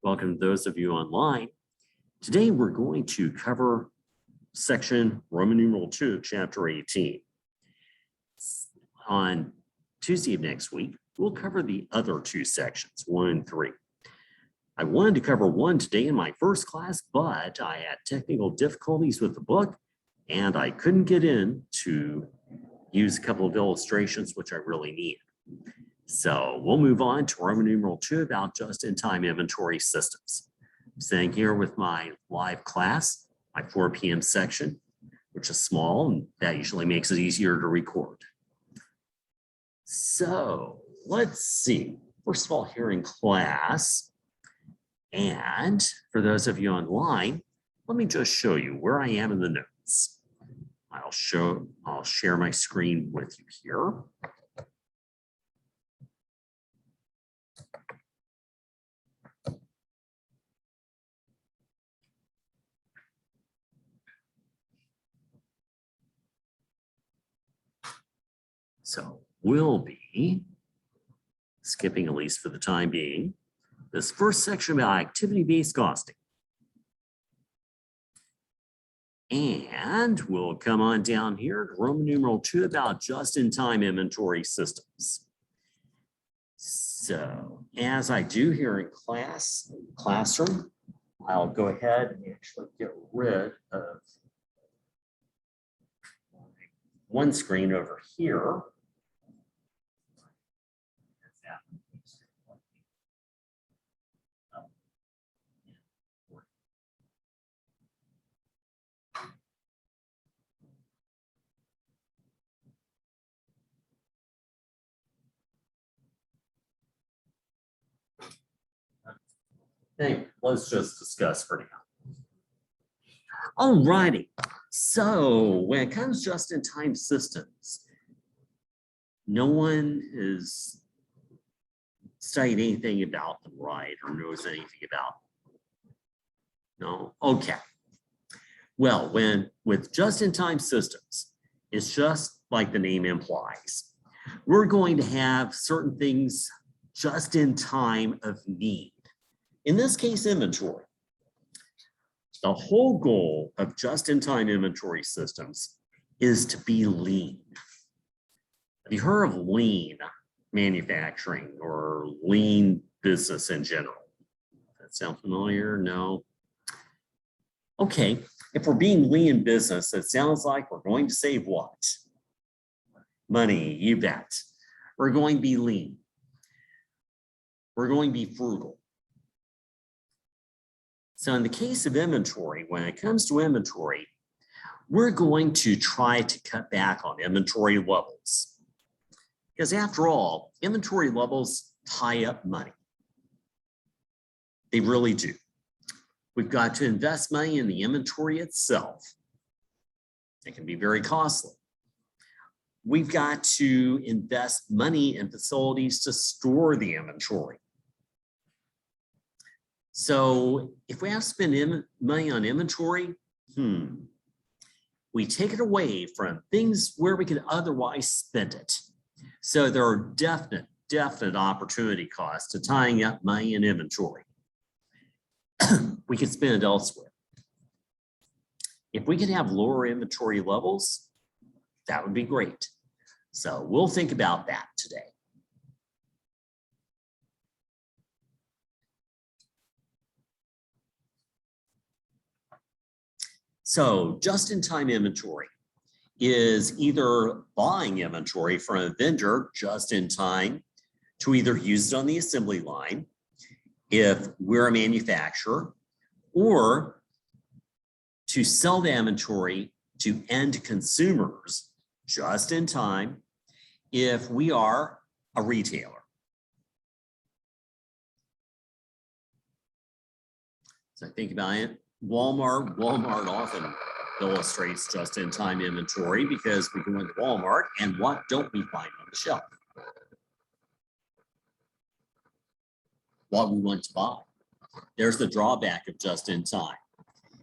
Welcome to those of you online. Today we're going to cover section Roman numeral 2, chapter 18. On Tuesday of next week, we'll cover the other two sections, 1 and 3. I wanted to cover 1 today in my first class, but I had technical difficulties with the book and I couldn't get in to use a couple of illustrations, which I really need. So we'll move on to Roman numeral 2 about just-in-time inventory systems. I'm sitting here with my live class, my 4 p.m. section, which is small, and that usually makes it easier to record. So let's see. First of all, here in class, and for those of you online, let me just show you where I am in the notes. I'll share my screen with you here. So we'll be skipping, at least for the time being, this first section about activity-based costing. And we'll come on down here to Roman numeral 2 about just-in-time inventory systems. So as I do here in classroom, I'll go ahead and actually get rid of one screen over here. Hey, let's just discuss for now. All righty. So when it comes to just-in-time systems, no one has studied anything about them, right? Or knows anything about them. No? Okay. Well, with just-in-time systems, it's just like the name implies. We're going to have certain things just in time of need. In this case, inventory. The whole goal of just-in-time inventory systems is to be lean. Have you heard of lean manufacturing or lean business in general? Does that sound familiar? No? Okay, if we're being lean business, it sounds like we're going to save what? Money, you bet. We're going to be lean. We're going to be frugal. So in the case of inventory, when it comes to inventory, we're going to try to cut back on inventory levels. Because after all, inventory levels tie up money. They really do. We've got to invest money in the inventory itself. It can be very costly. We've got to invest money in facilities to store the inventory. So if we have to spend money on inventory, we take it away from things where we could otherwise spend it. So there are definite opportunity costs to tying up money in inventory. We could spend it elsewhere. If we could have lower inventory levels, that would be great. So we'll think about that today. So just-in-time inventory is either buying inventory from a vendor just in time to either use it on the assembly line if we're a manufacturer, or to sell the inventory to end consumers just in time if we are a retailer. So think about it. Walmart often illustrates just-in-time inventory because we can go to Walmart and what don't we find on the shelf? What we want to buy. There's the drawback of just-in-time.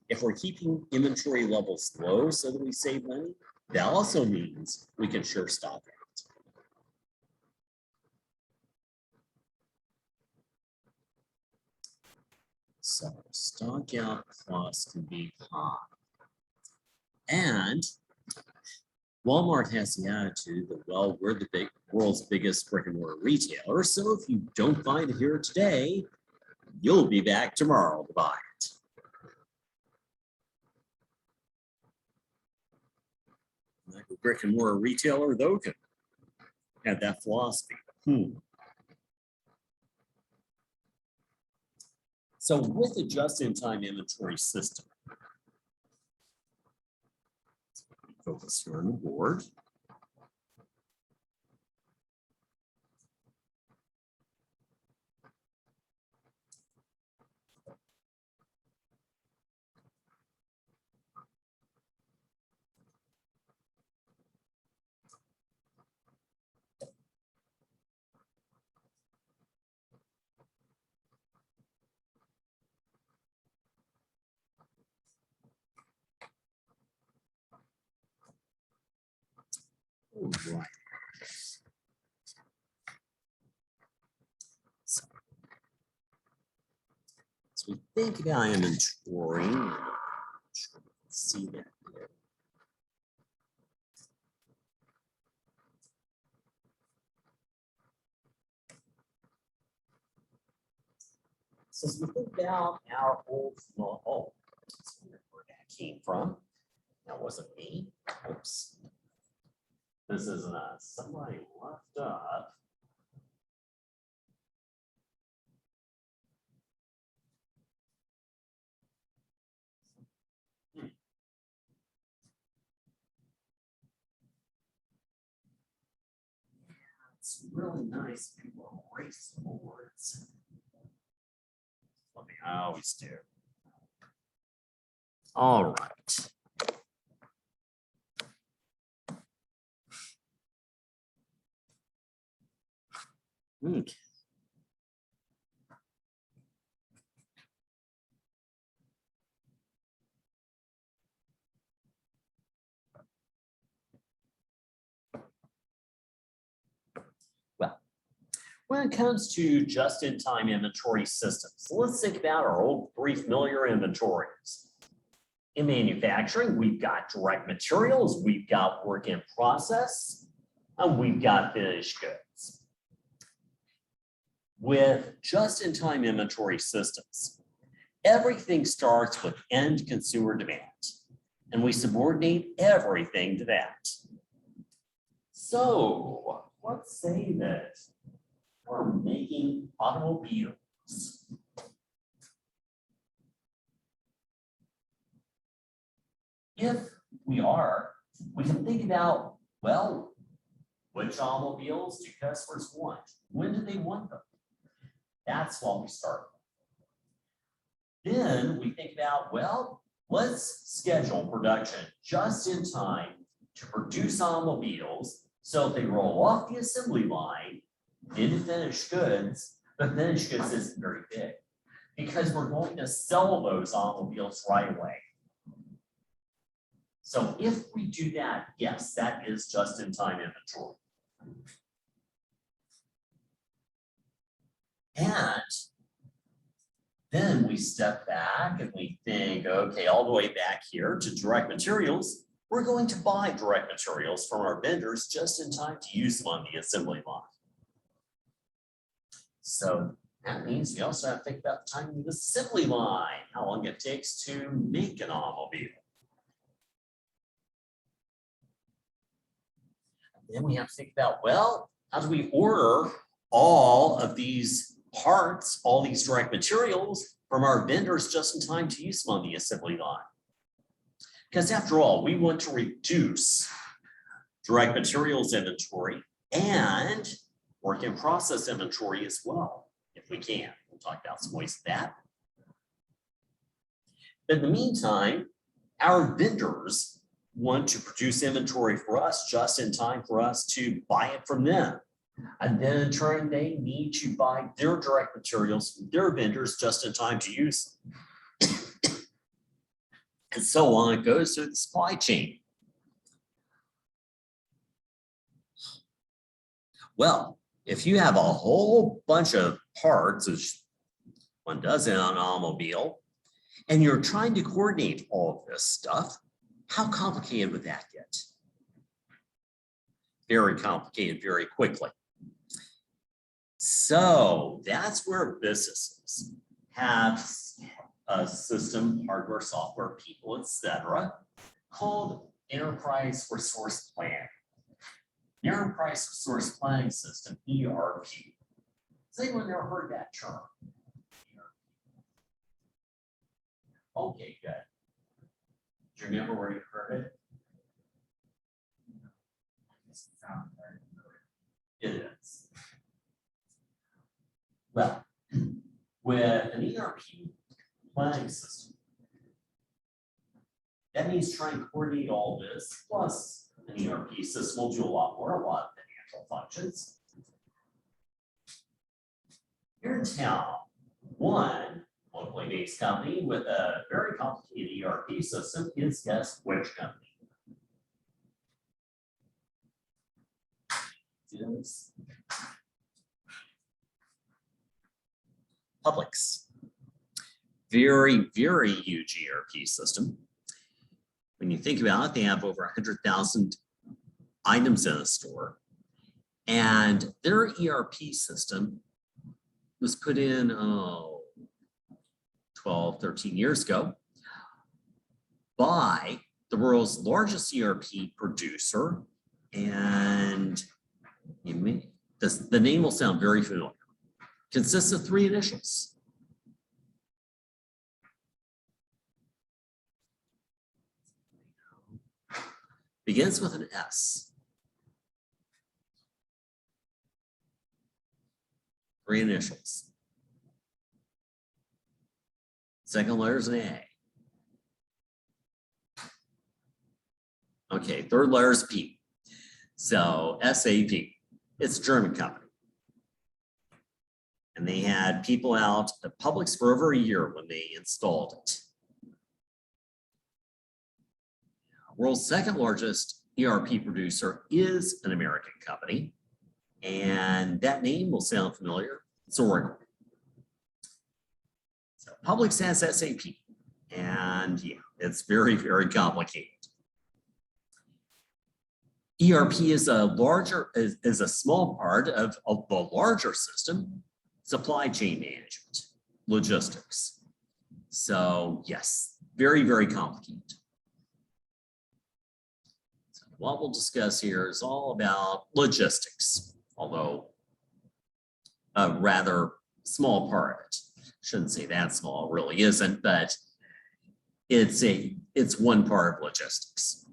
If we're keeping inventory levels low so that we save money, that also means we can sure stock out. So stock out costs can be high. And Walmart has the attitude that, well, we're the world's biggest brick and mortar retailer. So if you don't find it here today, you'll be back tomorrow to buy it. Like a brick and mortar retailer, though, can have that philosophy. So with a just-in-time inventory system, focus here on the board. All right. So we think about inventory. Let's see that here. So as we think about our old law, let's wonder where that came from. That wasn't me. Oops. This is somebody left up. It's really nice. People erase the boards. I always do. All right. Okay. Well, when it comes to just-in-time inventory systems, let's think about our old three familiar inventories. In manufacturing, we've got direct materials, we've got work in process, and we've got finished goods. With just-in-time inventory systems, everything starts with end consumer demand, and we subordinate everything to that. So let's say that we're making automobiles. If we are, we can think about, well, which automobiles do customers want? When do they want them? That's what we start with. Then we think about, well, let's schedule production just in time to produce automobiles. So if they roll off the assembly line into finished goods, the finished goods isn't very big because we're going to sell those automobiles right away. So if we do that, yes, that is just-in-time inventory. And then we step back and we think, okay, all the way back here to direct materials, we're going to buy direct materials from our vendors just in time to use them on the assembly line. So that means we also have to think about the timing of the assembly line, how long it takes to make an automobile. Then we have to think about, well, how do we order all of these parts, all these direct materials from our vendors just in time to use them on the assembly line? Because after all, we want to reduce direct materials inventory and work in process inventory as well, if we can. We'll talk about some ways of that. But in the meantime, our vendors want to produce inventory for us just in time for us to buy it from them. And then in turn, they need to buy their direct materials from their vendors just in time to use them. And so on it goes through the supply chain. Well, if you have a whole bunch of parts, one does in an automobile, and you're trying to coordinate all of this stuff, how complicated would that get? Very complicated very quickly. So that's where businesses have a system, hardware, software, people, etc., called Enterprise Resource Planning. The Enterprise Resource Planning System, ERP. Has anyone ever heard that term? Okay, good. Do you remember where you heard it? It is. Well, with an ERP planning system, that means trying to coordinate all this, plus an ERP system will do a lot of financial functions. Here in town, one locally based company with a very complicated ERP system is, guess which company? Is Publix. Very, very huge ERP system. When you think about it, they have over 100,000 items in a store. And their ERP system was put in 12, 13 years ago by the world's largest ERP producer. And the name will sound very familiar. Consists of 3 initials. Begins with an S. 3 initials. Second letter is an A. Okay, third letter is P. So SAP. It's a German company. And they had people out at Publix for over a year when they installed it. World's second largest ERP producer is an American company. And that name will sound familiar. It's Oracle. So Publix has SAP. And yeah, it's very, very complicated. ERP is a small part of the larger system, supply chain management, logistics. So yes, very, very complicated. So what we'll discuss here is all about logistics, although a rather small part of it. Shouldn't say that small, it really isn't, but it's one part of logistics.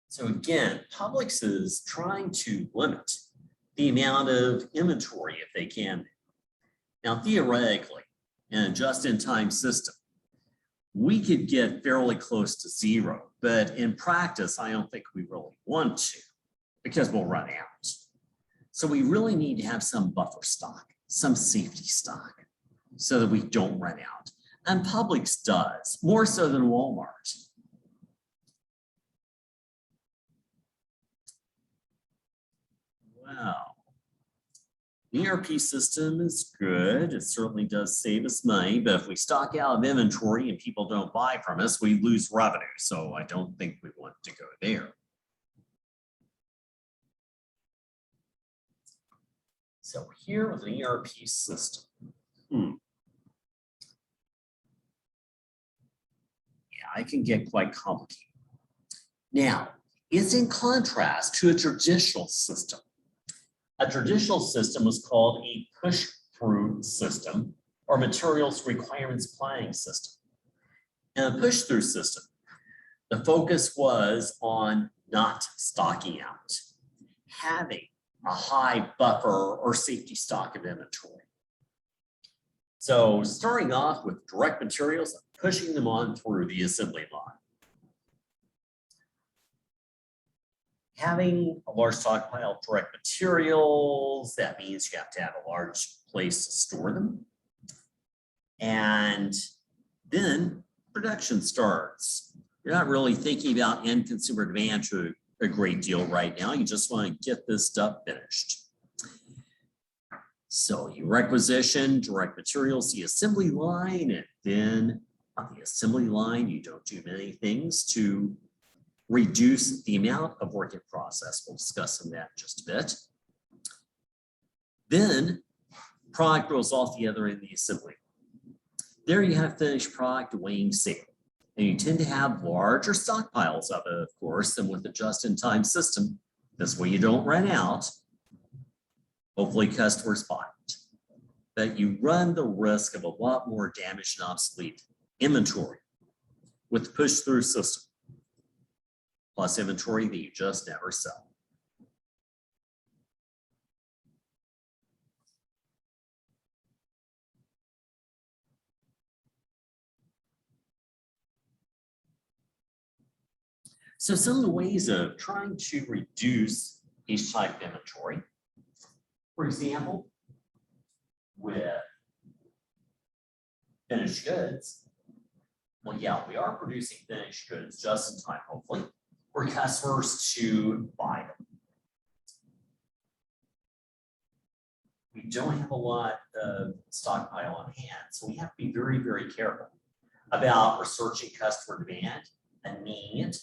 So again, Publix is trying to limit the amount of inventory if they can. Now, theoretically, in a just-in-time system, we could get fairly close to 0, but in practice, I don't think we really want to because we'll run out. So we really need to have some buffer stock, some safety stock, so that we don't run out. And Publix does, more so than Walmart. Wow. The ERP system is good. It certainly does save us money, but if we stock out of inventory and people don't buy from us, we lose revenue. So I don't think we want to go there. So here with an ERP system, yeah, it can get quite complicated. Now, it's in contrast to a traditional system. A traditional system was called a push-through system or materials requirements planning system. In a push-through system, the focus was on not stocking out, having a high buffer or safety stock of inventory. So starting off with direct materials and pushing them on through the assembly line. Having a large stockpile of direct materials, that means you have to have a large place to store them. And then production starts. You're not really thinking about end consumer demand to a great deal right now. You just want to get this stuff finished. So you requisition direct materials, the assembly line, and then on the assembly line, you don't do many things to reduce the amount of work in process. We'll discuss some of that in just a bit. Then product goes off the other end of the assembly. There you have finished product weighing sale. And you tend to have larger stockpiles of it, of course, than with the just-in-time system. This way you don't run out. Hopefully customers buy it. But you run the risk of a lot more damaged and obsolete inventory with the push-through system, plus inventory that you just never sell. So some of the ways of trying to reduce each type of inventory, for example, with finished goods, well, yeah, we are producing finished goods just in time, hopefully, for customers to buy them. We don't have a lot of stockpile on hand, so we have to be very, very careful about researching customer demand and need,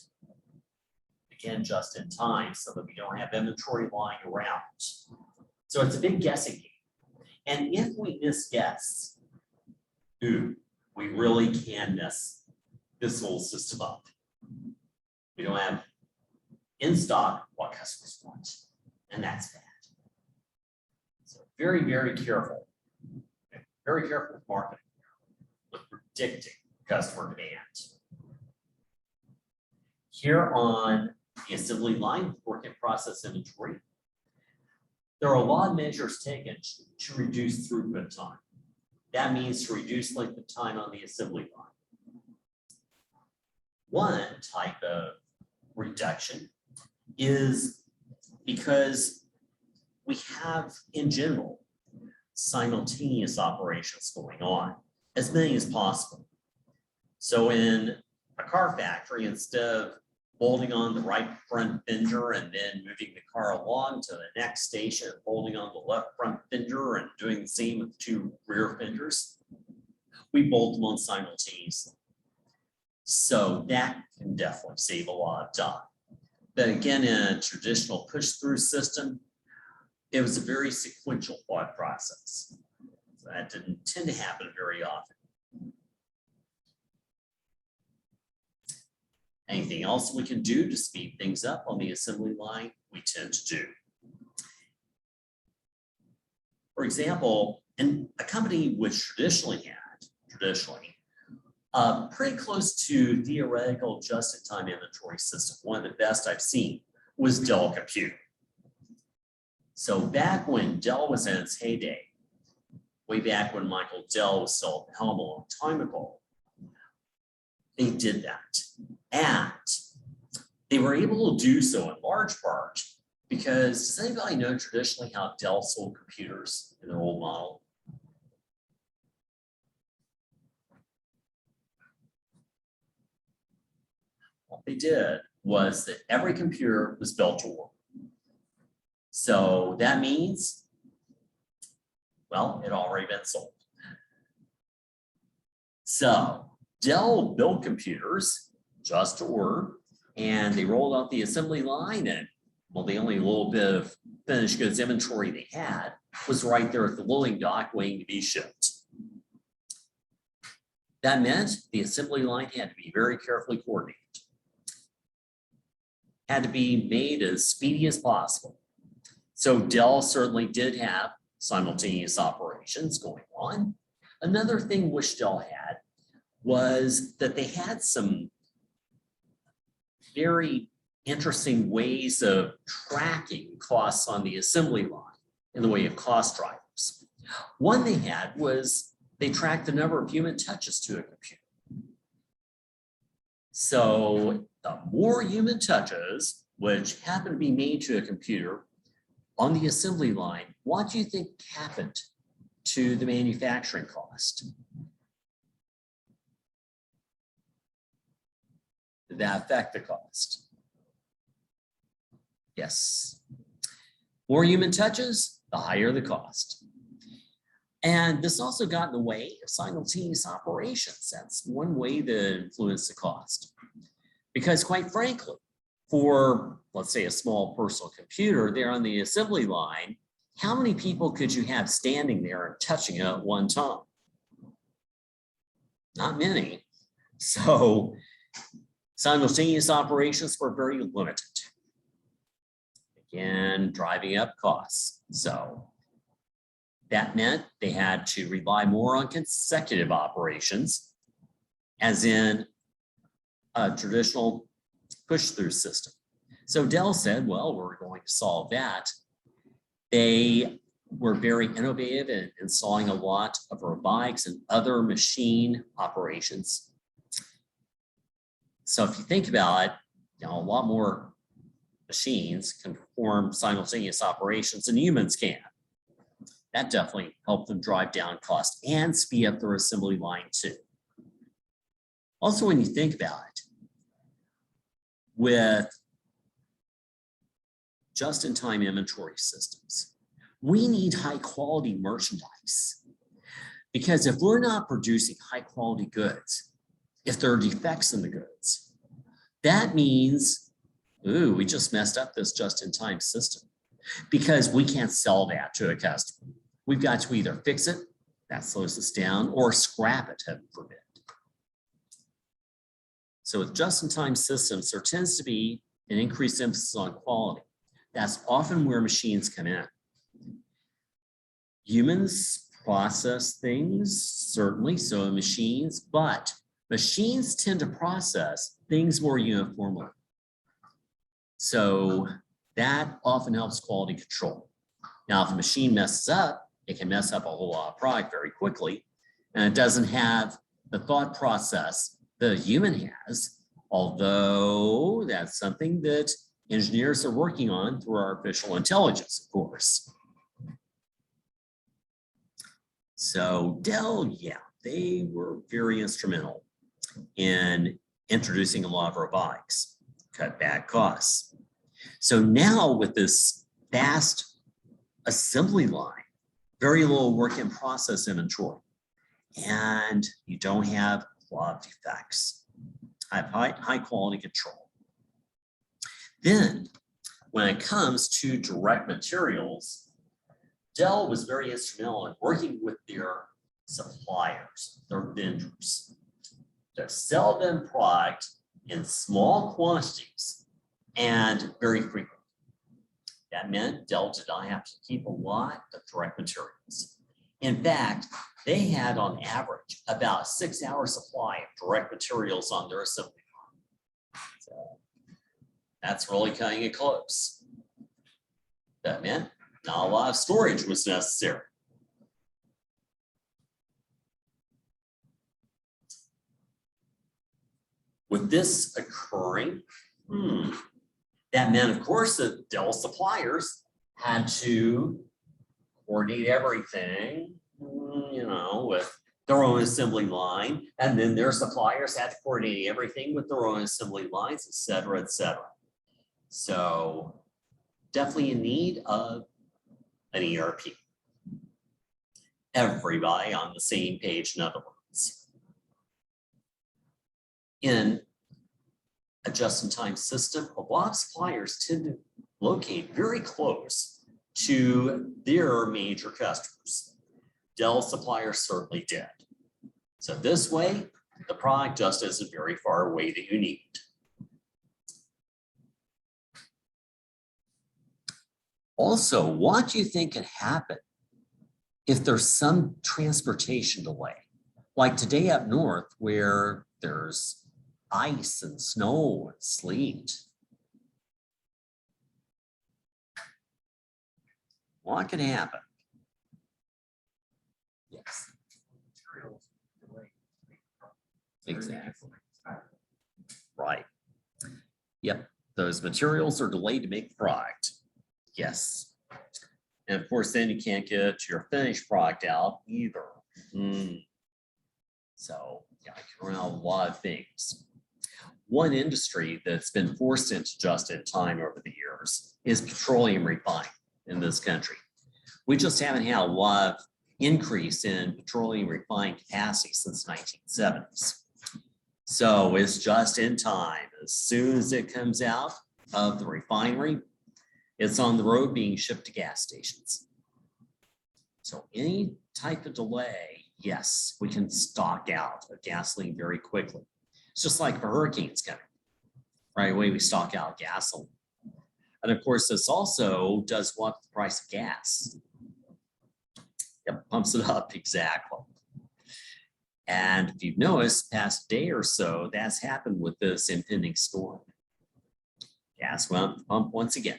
again, just in time, so that we don't have inventory lying around. So it's a big guessing game. And if we misguess, we really can mess this whole system up. We don't have in stock what customers want, and that's bad. So very, very careful. Very careful with marketing, with predicting customer demand. Here on the assembly line, work in process inventory, there are a lot of measures taken to reduce throughput time. That means to reduce length of time on the assembly line. One type of reduction is because we have, in general, simultaneous operations going on, as many as possible. So in a car factory, instead of bolting on the right front fender and then moving the car along to the next station, holding on the left front fender and doing the same with two rear fenders, we bolt them on simultaneously. So that can definitely save a lot of time. But again, in a traditional push-through system, it was a very sequential thought process. So that didn't tend to happen very often. Anything else we can do to speed things up on the assembly line, we tend to do. For example, in a company which traditionally pretty close to theoretical just-in-time inventory system, one of the best I've seen, was Dell Computing. So back when Dell was in its heyday, way back when Michael Dell was still at the helm a long time ago, they did that. And they were able to do so in large part because, does anybody know traditionally how Dell sold computers in their old model? What they did was that every computer was built to work. So that means, well, it had already been sold. So Dell built computers just to work, and they rolled out the assembly line, and well, the only little bit of finished goods inventory they had was right there at the loading dock waiting to be shipped. That meant the assembly line had to be very carefully coordinated. Had to be made as speedy as possible. So Dell certainly did have simultaneous operations going on. Another thing which Dell had was that they had some very interesting ways of tracking costs on the assembly line in the way of cost drivers. One they had was they tracked the number of human touches to a computer. So the more human touches, which happen to be made to a computer on the assembly line, what do you think happened to the manufacturing cost? Did that affect the cost? Yes. More human touches, the higher the cost. And this also got in the way of simultaneous operations. That's one way to influence the cost. Because quite frankly, for, let's say, a small personal computer there on the assembly line, how many people could you have standing there and touching it at one time? Not many. So simultaneous operations were very limited. Again, driving up costs. So that meant they had to rely more on consecutive operations, as in a traditional push-through system. So Dell said, well, we're going to solve that. They were very innovative in installing a lot of robotics and other machine operations. So if you think about it, a lot more machines can perform simultaneous operations than humans can. That definitely helped them drive down cost and speed up their assembly line too. Also, when you think about it, with just-in-time inventory systems, we need high-quality merchandise, because if we're not producing high-quality goods, if there are defects in the goods, that means, ooh, we just messed up this just-in-time system, because we can't sell that to a customer. We've got to either fix it, that slows us down, or scrap it, heaven forbid. So with just-in-time systems, there tends to be an increased emphasis on quality. That's often where machines come in. Humans process things, certainly, so machines, but machines tend to process things more uniformly. So that often helps quality control. Now, if a machine messes up, it can mess up a whole lot of product very quickly, and it doesn't have the thought process the human has, although that's something that engineers are working on through artificial intelligence, of course. So Dell, yeah, they were very instrumental in introducing a lot of robotics, cut back costs. So now with this fast assembly line, very little work in process inventory, and you don't have a lot of defects. I have high quality control. Then when it comes to direct materials, Dell was very instrumental in working with their suppliers, their vendors, to sell them product in small quantities and very frequently. That meant Dell did not have to keep a lot of direct materials. In fact, they had on average about a 6-hour supply of direct materials on their assembly line. So that's really cutting it close. That meant not a lot of storage was necessary. With this occurring, that meant, of course, that Dell suppliers had to coordinate everything, with their own assembly line, and then their suppliers had to coordinate everything with their own assembly lines, et cetera, et cetera. So definitely in need of an ERP. Everybody on the same page, in other words. In a just-in-time system, a lot of suppliers tend to locate very close to their major customers. Dell suppliers certainly did. So this way, the product just isn't very far away that you need. Also, what do you think could happen if there's some transportation delay? Like today up north, where there's ice and snow and sleet. What could happen? Yes. Exactly. Right. Yep. Those materials are delayed to make the product. Yes. And of course, then you can't get your finished product out either. So yeah, I can run out a lot of things. One industry that's been forced into just-in-time over the years years is petroleum refining in this country. We just haven't had a lot of increase in petroleum refining capacity since the 1970s. So it's just in time. As soon as it comes out of the refinery, it's on the road being shipped to gas stations. So any type of delay, yes, we can stock out of gasoline very quickly. It's just like if a hurricane's coming, right away we stock out gasoline. And of course, this also does what the price of gas. Yep, pumps it up, exactly. And if you've noticed, past day or so, that's happened with this impending storm. Gas went up the pump once again.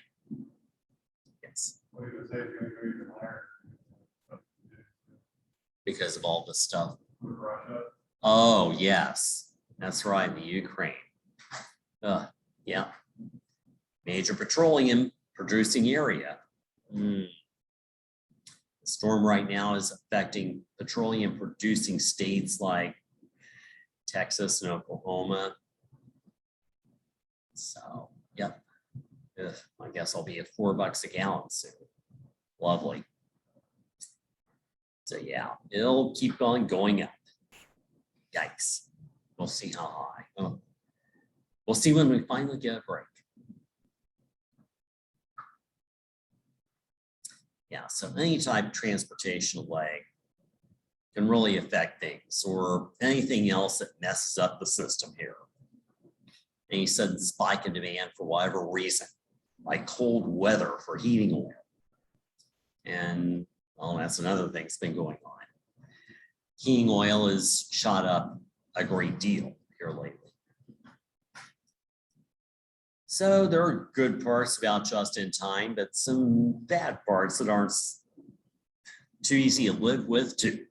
Yes. Because of all this stuff. Oh, yes, that's right, the Ukraine. Yeah, major petroleum producing area. The storm right now is affecting petroleum producing states like Texas and Oklahoma. So, yep. I guess I'll be at $4 a gallon soon. Lovely. So yeah, it'll keep on going up. Yikes. We'll see how high. Oh. We'll see when we finally get a break. Yeah, so any type of transportation delay can really affect things, or anything else that messes up the system here. Any sudden spike in demand for whatever reason, like cold weather for heating oil. And well, that's another thing that's been going on. Heating oil has shot up a great deal here lately. So there are good parts about just in time, but some bad parts that aren't too easy to live with too.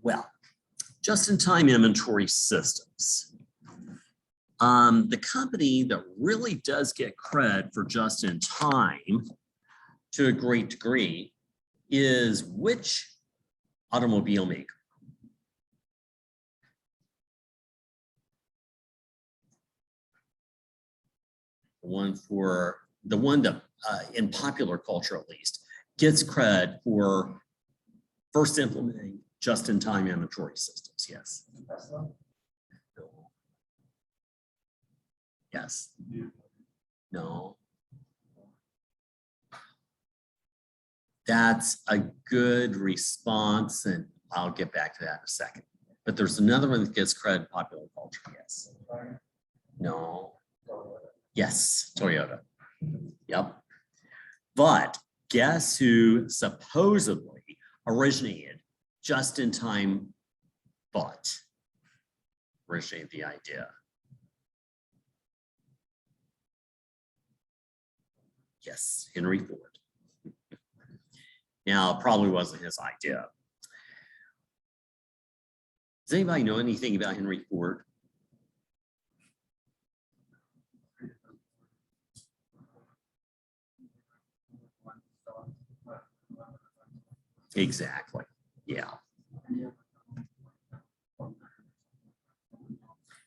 Well, just-in-time inventory systems. The company that really does get credit for just-in-time to a great degree is which automobile maker? The one that in popular culture at least gets credit for first implementing just-in-time inventory systems. Yes. No. Yes. No. That's a good response, and I'll get back to that in a second. But there's another one that gets credit in popular culture. Yes. No. Yes, Toyota. Yep. But guess who supposedly originated just-in-time thought? Originated the idea. Yes, Henry Ford. Now, it probably wasn't his idea. Does anybody know anything about Henry Ford? Exactly. Yeah.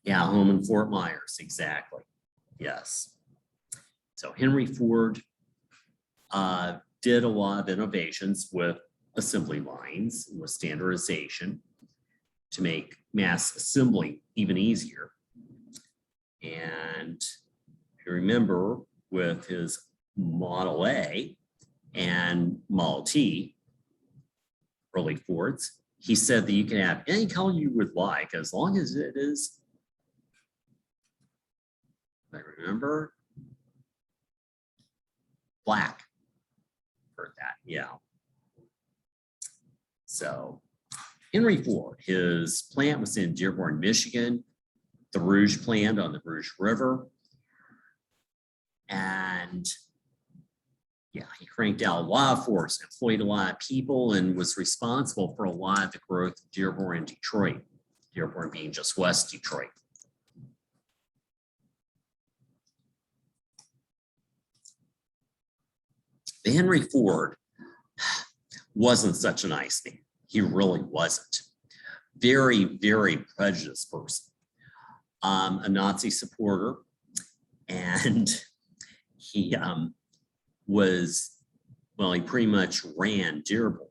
Yeah, home in Fort Myers. Exactly. Yes. So Henry Ford did a lot of innovations with assembly lines and with standardization to make mass assembly even easier. And if you remember, with his Model A and Model T, early Fords, he said that you can have any color you would like as long as it is, I remember, black. Heard that, yeah. So Henry Ford, his plant was in Dearborn, Michigan, the Rouge plant on the Rouge River. And yeah, he cranked out a lot of Fords, employed a lot of people, and was responsible for a lot of the growth of Dearborn and Detroit, Dearborn being just west Detroit. Henry Ford wasn't such a nice man. He really wasn't. very, very prejudiced person, a Nazi supporter, and he he pretty much ran Dearborn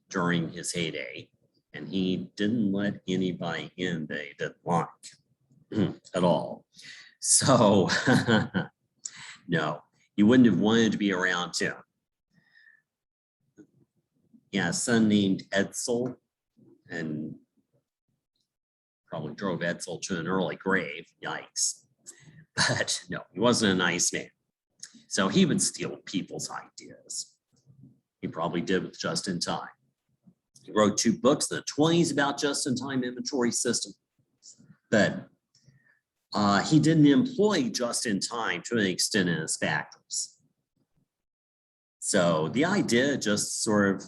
during his heyday, and he didn't let anybody in they didn't like at all. So no, you wouldn't have wanted to be around him. He had a son named Edsel, and probably drove Edsel to an early grave. Yikes. But no, he wasn't a nice man. So he would steal people's ideas. He probably did with just-in-time. He wrote 2 books in the 1920s about just-in-time inventory system, but he didn't employ just-in-time to an extent in his factories. So the idea just sort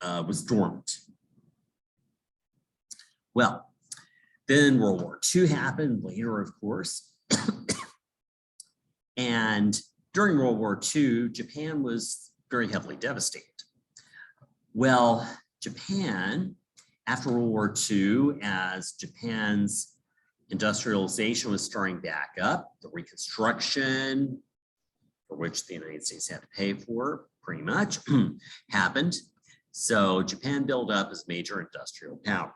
of was dormant. Well, then World War II happened later, of course. And during World War II, Japan was very heavily devastated. Well, Japan, after World War II, as Japan's industrialization was starting back up, the reconstruction, for which the United States had to pay for, pretty much, happened. So Japan built up as major industrial power.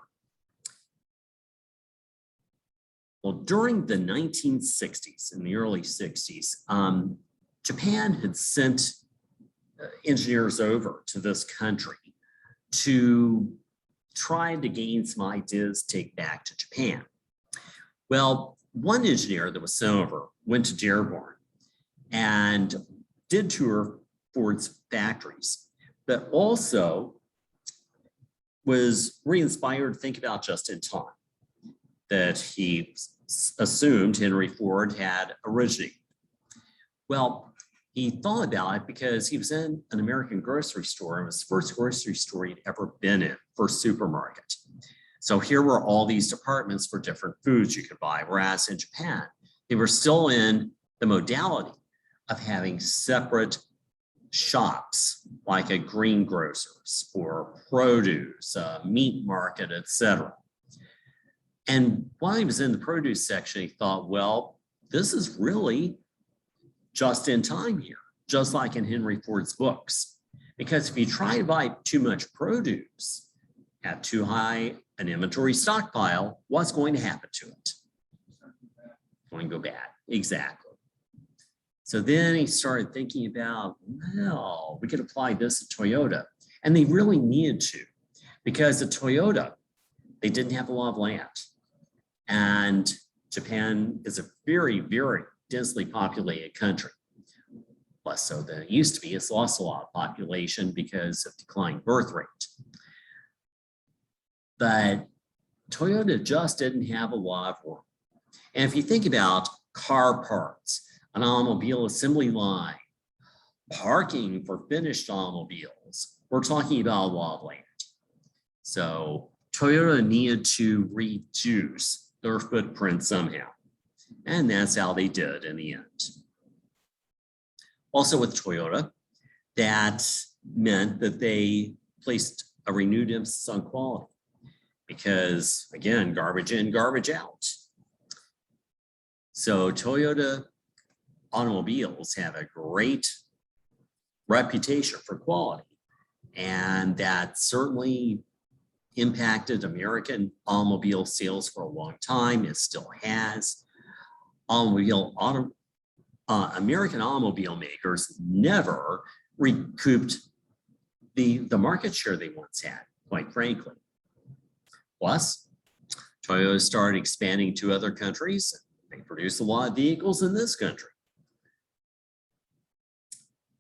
Well, during the 1960s, in the early 60s, Japan had sent engineers over to this country to try to gain some ideas to take back to Japan. Well, one engineer that was sent over went to Dearborn and did tour Ford's factories, but also was re-inspired to think about just-in-time that he assumed Henry Ford had originated. Well, he thought about it because he was in an American grocery store. It was the first grocery store he'd ever been in, first supermarket. So here were all these departments for different foods you could buy, whereas in Japan, they were still in the modality of having separate shops, like a greengrocers for produce, meat market, etc. And while he was in the produce section, he thought, well, this is really just in time here, just like in Henry Ford's books. Because if you try to buy too much produce, have too high an inventory stockpile, what's going to happen to it? It's going to go bad. Exactly. So then he started thinking about, well, we could apply this to Toyota. And they really needed to, because at Toyota, they didn't have a lot of land. And Japan is a very, very densely populated country. Less so than it used to be. It's lost a lot of population because of declining birth rate. But Toyota just didn't have a lot of room. And if you think about car parts, an automobile assembly line, parking for finished automobiles, we're talking about a lot of land. So Toyota needed to reduce their footprint somehow. And that's how they did in the end. Also with Toyota, that meant that they placed a renewed emphasis on quality because, again, garbage in, garbage out. So Toyota automobiles have a great reputation for quality, and that certainly impacted American automobile sales for a long time. It still has. American automobile makers never recouped the market share they once had, quite frankly. Plus, Toyota started expanding to other countries. They produce a lot of vehicles in this country.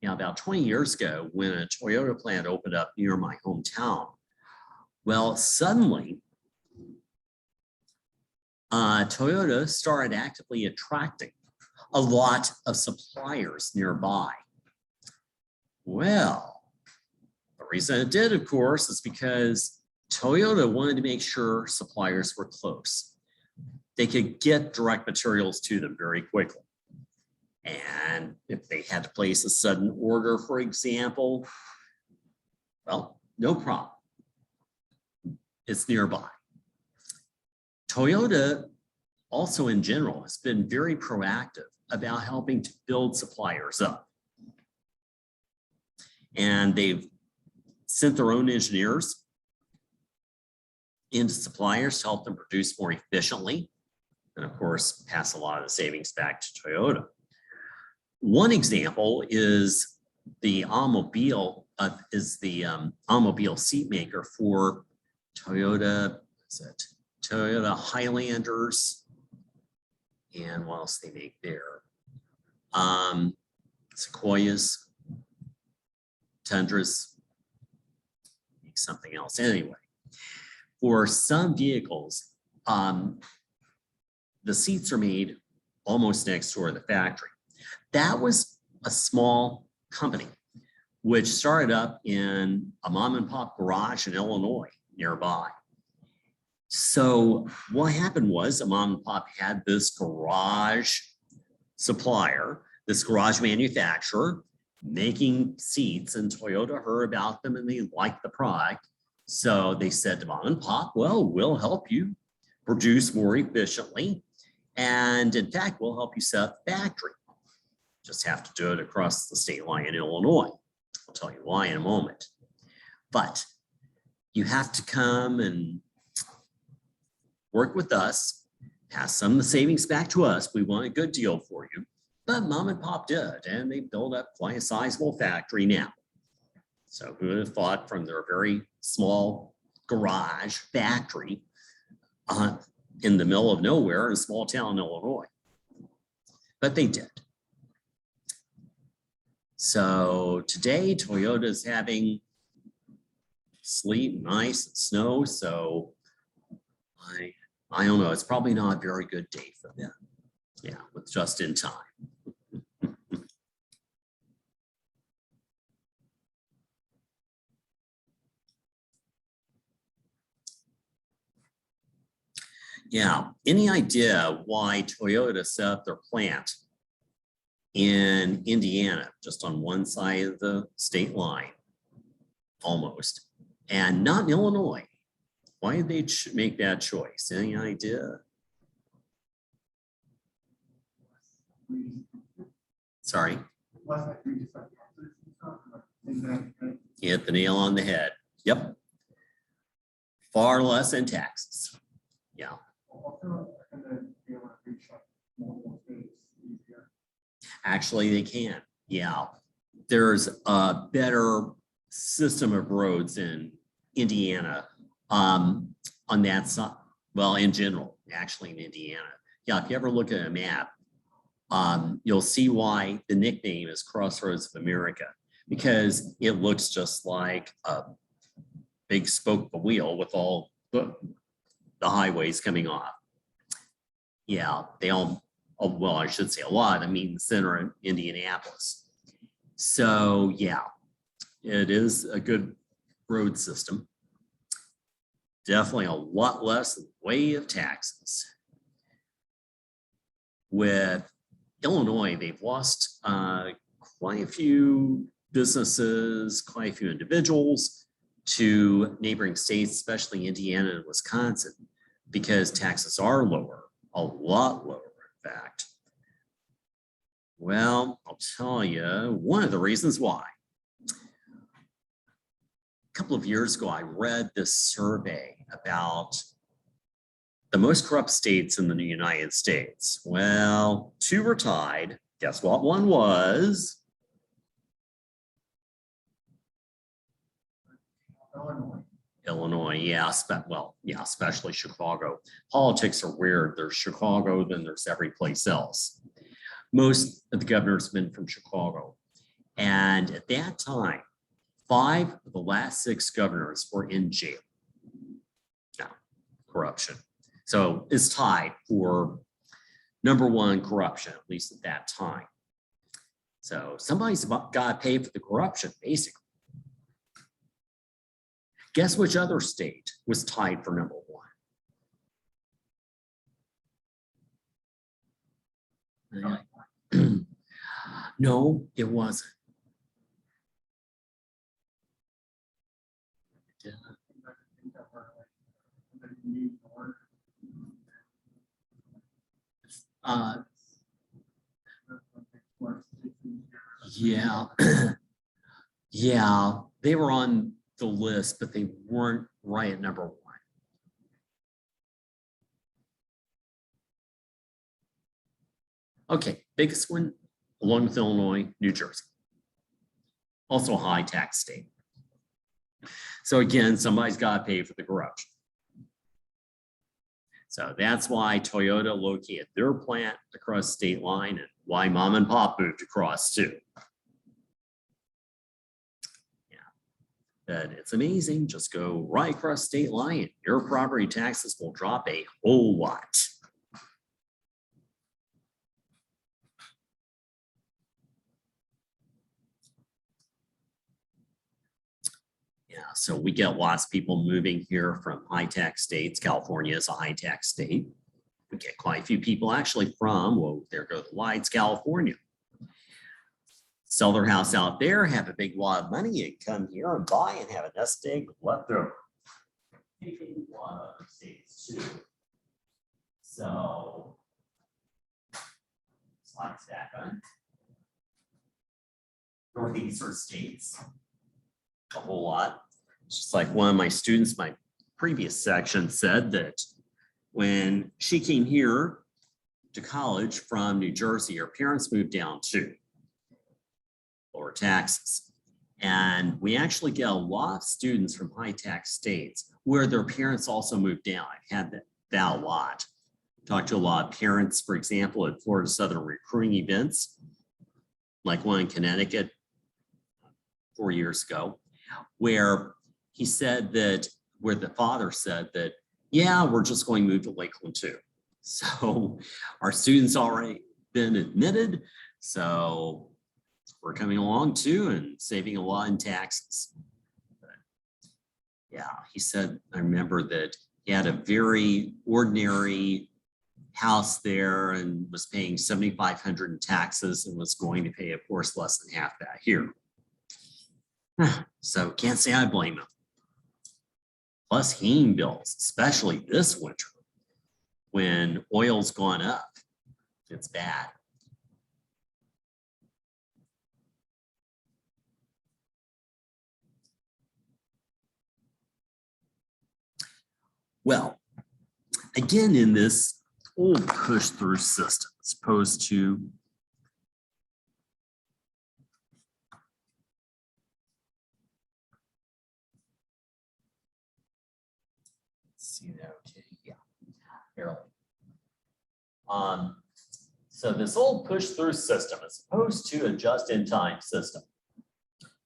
Now, about 20 years ago, when a Toyota plant opened up near my hometown, well, suddenly, Toyota started actively attracting a lot of suppliers nearby. Well, the reason it did, of course, is because Toyota wanted to make sure suppliers were close. They could get direct materials to them very quickly. And if they had to place a sudden order, for example, well, no problem. it's nearby. Toyota also in general has been very proactive about helping to build suppliers up. And they've sent their own engineers into suppliers to help them produce more efficiently. And of course, pass a lot of the savings back to Toyota. One example is the automobile seat maker for Toyota. Is it Toyota Highlanders? And what else they make there? Sequoias, Tundras, something else. Anyway, for some vehicles, the seats are made almost next door to the factory. That was a small company which started up in a mom and pop garage in Illinois nearby. So what happened was a mom and pop had this garage supplier, this garage manufacturer making seats, and Toyota heard about them and they liked the product. So they said to mom and pop, well, we'll help you produce more efficiently. And in fact, we'll help you set up the factory. Just have to do it across the state line in Illinois. I'll tell you why in a moment. But you have to come and work with us, pass some of the savings back to us. We want a good deal for you. But mom and pop did, and they built up quite a sizable factory now. So who would have thought from their very small garage factory in the middle of nowhere in a small town in Illinois? But they did. So today Toyota is having sleet and ice and snow. So I don't know, it's probably not a very good day for them. Yeah, with just in time. Yeah, any idea why Toyota set up their plant in Indiana, just on one side of the state line, almost, and not in Illinois? Why did they make that choice? Any idea? Sorry. You hit the nail on the head. Yep. Far less in taxes. Yeah. Actually, they can. Yeah. There's a better system of roads in Indiana on that side. Well, in general, actually in Indiana. Yeah, if you ever look at a map, you'll see why the nickname is Crossroads of America, because it looks just like a big spoke of a wheel with all the highways coming off. Yeah, they all, well, I should say a lot. I mean, the center of Indianapolis. So yeah, it is a good road system. Definitely a lot less in the way of taxes. With Illinois, they've lost quite a few businesses, quite a few individuals to neighboring states, especially Indiana and Wisconsin, because taxes are lower, a lot lower, in fact. Well, I'll tell you one of the reasons why. A couple of years ago, I read this survey about the most corrupt states in the United States. Well, two were tied. Guess what one was? Illinois, yeah, especially Chicago. Politics are weird. There's Chicago, then there's every place else. Most of the governors have been from Chicago. And at that time, 5 of the last 6 governors were in jail. Now, corruption. So it's tied for #1 corruption, at least at that time. So somebody's got to pay for the corruption, basically. Guess which other state was tied for #1? No, it wasn't. Yeah. Yeah, they were on the list, but they weren't right at number 1. Okay, biggest one, along with Illinois, New Jersey. Also a high tax state. So again, somebody's got to pay for the garage. So that's why Toyota located their plant across state line and why mom and pop moved across too. Yeah, but it's amazing. Just go right across state line and your property taxes will drop a whole lot. Yeah, so we get lots of people moving here from high tax states. California is a high tax state. We get quite a few people actually from, well, there go the lights, California. Sell their house out there, have a big lot of money, and come here and buy and have a nest egg left over. A lot of other states too. So, slide stack on. Northeastern states, a whole lot. Just like one of my students, my previous section said that when she came here to college from New Jersey, her parents moved down too. Lower taxes. And we actually get a lot of students from high tax states where their parents also moved down. I've had that a lot. Talked to a lot of parents, for example, at Florida Southern recruiting events, like one in Connecticut 4 years ago, where he said that, where the father said that, yeah, we're just going to move to Lakeland too. So our students already been admitted. So we're coming along too and saving a lot in taxes. But yeah, he said, I remember that he had a very ordinary house there and was paying $7,500 in taxes and was going to pay, of course, less than half that here. So can't say I blame him. Plus heating bills, especially this winter when oil's gone up. It's bad. Well, again, in this old push-through system, as opposed to see that, okay, yeah, barely. So this old push-through system, as opposed to a just-in-time system,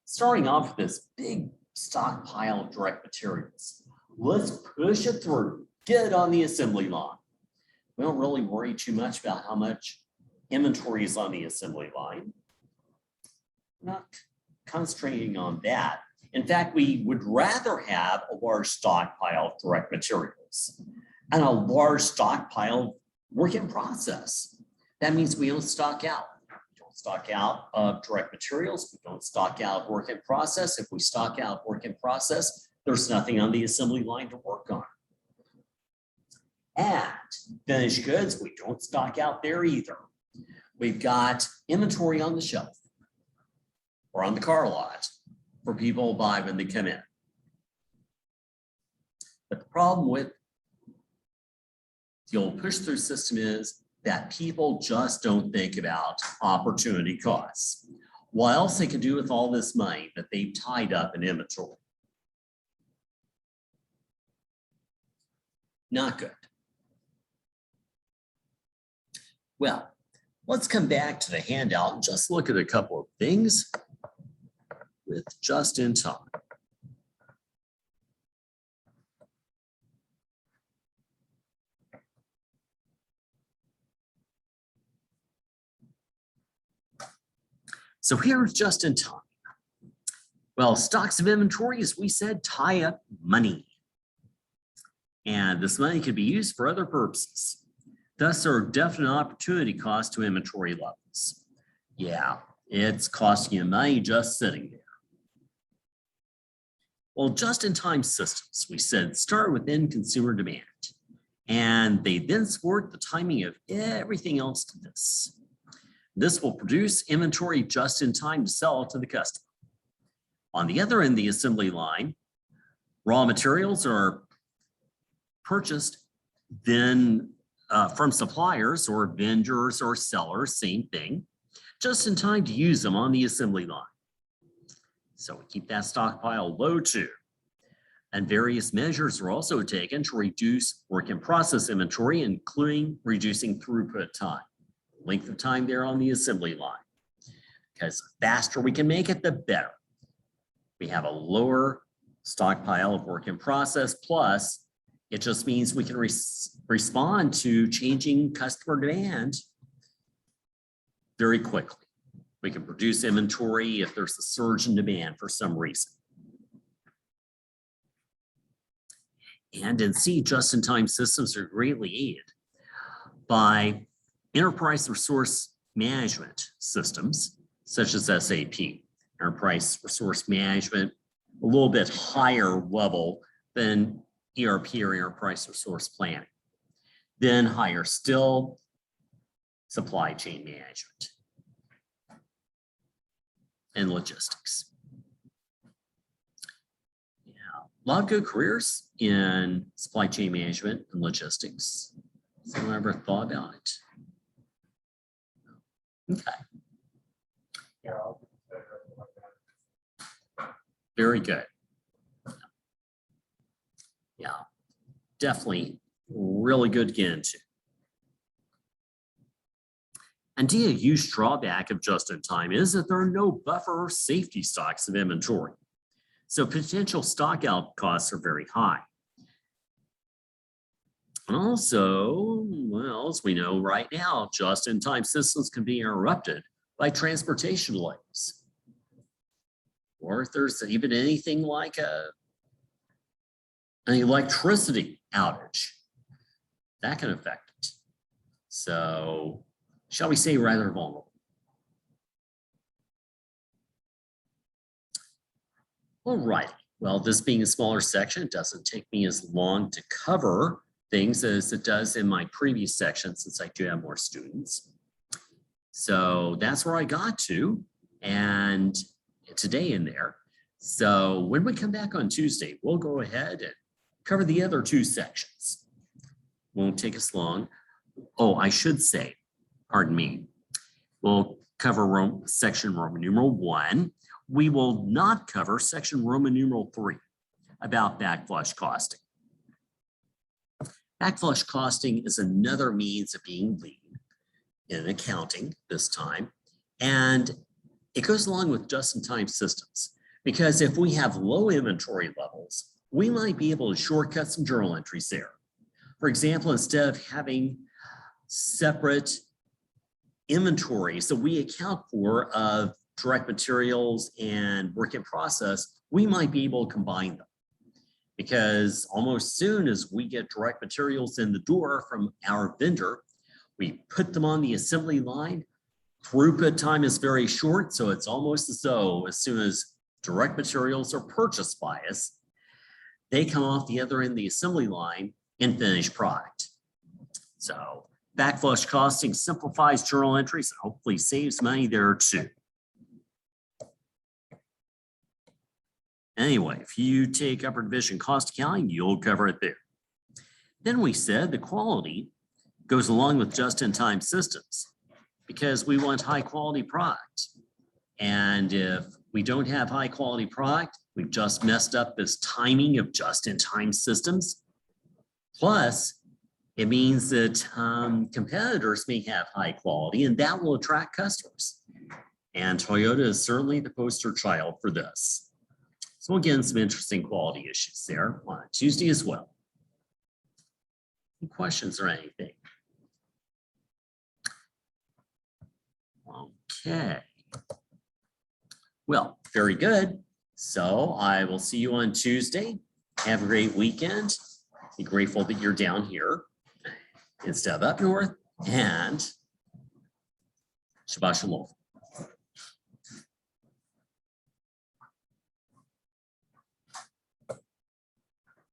starting off with this big stockpile of direct materials. Let's push it through, get it on the assembly line. We don't really worry too much about how much inventory is on the assembly line. We're not concentrating on that. In fact, we would rather have a large stockpile of direct materials and a large stockpile of work in process. That means we don't stock out. We don't stock out of direct materials. We don't stock out work in process. If we stock out work in process, there's nothing on the assembly line to work on. And finished goods, we don't stock out there either. We've got inventory on the shelf or on the car lot for people to buy when they come in. But the problem with the old push-through system is that people just don't think about opportunity costs. What else they can do with all this money that they've tied up in inventory? Not good. Well, let's come back to the handout and just look at a couple of things with just in time. So here's just in time. Well, stocks of inventory, as we said, tie up money. And this money can be used for other purposes. Thus, there are definite opportunity costs to inventory levels. Yeah, it's costing you money just sitting there. Well, just-in-time systems, we said, start with end consumer demand. And they then support the timing of everything else to this. This will produce inventory just in time to sell to the customer. On the other end of the assembly line, raw materials are purchased then from suppliers or vendors or sellers, same thing, just in time to use them on the assembly line. So we keep that stockpile low too. And various measures are also taken to reduce work in process inventory, including reducing throughput time, length of time there on the assembly line. Because the faster we can make it, the better. We have a lower stockpile of work in process, plus it just means we can respond to changing customer demand very quickly. We can produce inventory if there's a surge in demand for some reason. And in C, just-in-time systems are greatly aided by enterprise resource management systems, such as SAP. Enterprise resource management, a little bit higher level than ERP or enterprise resource planning. Then higher still, supply chain management and logistics. Yeah, a lot of good careers in supply chain management and logistics. Someone ever thought about it? Okay. Very good. Yeah, definitely really good to get into. Indeed, a huge drawback of just-in-time is that there are no buffer or safety stocks of inventory. So potential stock out costs are very high. And also, well, as we know right now, just-in-time systems can be interrupted by transportation delays. Or if there's even anything like an electricity outage, that can affect it. So, shall we say rather vulnerable. All right, well, this being a smaller section, it doesn't take me as long to cover things as it does in my previous section since I do have more students. So that's where I got to, and today in there. So when we come back on Tuesday, we'll go ahead and cover the other two sections. Won't take us long. Oh, I should say, pardon me, we'll cover section Roman numeral 1. We will not cover section Roman numeral 3 about backflush costing. Backflush costing is another means of being lean in accounting this time, and it goes along with just-in-time systems, because if we have low inventory levels, we might be able to shortcut some journal entries there. For example, instead of having separate inventories that we account for of direct materials and work in process, we might be able to combine them. Because almost soon as we get direct materials in the door from our vendor, we put them on the assembly line. Throughput time is very short, so it's almost as though as soon as direct materials are purchased by us, they come off the other end of the assembly line in finished product. So backflush costing simplifies journal entries and hopefully saves money there too. Anyway, if you take upper division cost accounting, you'll cover it there. Then we said the quality goes along with just-in-time systems because we want high quality product. And if we don't have high quality product, we've just messed up this timing of just-in-time systems. Plus, it means that competitors may have high quality and that will attract customers. And Toyota is certainly the poster child for this. So again, some interesting quality issues there on Tuesday as well. Any questions or anything? Okay. Well, very good. So I will see you on Tuesday. Have a great weekend. Be grateful that you're down here instead of up north, and Shabbat Shalom.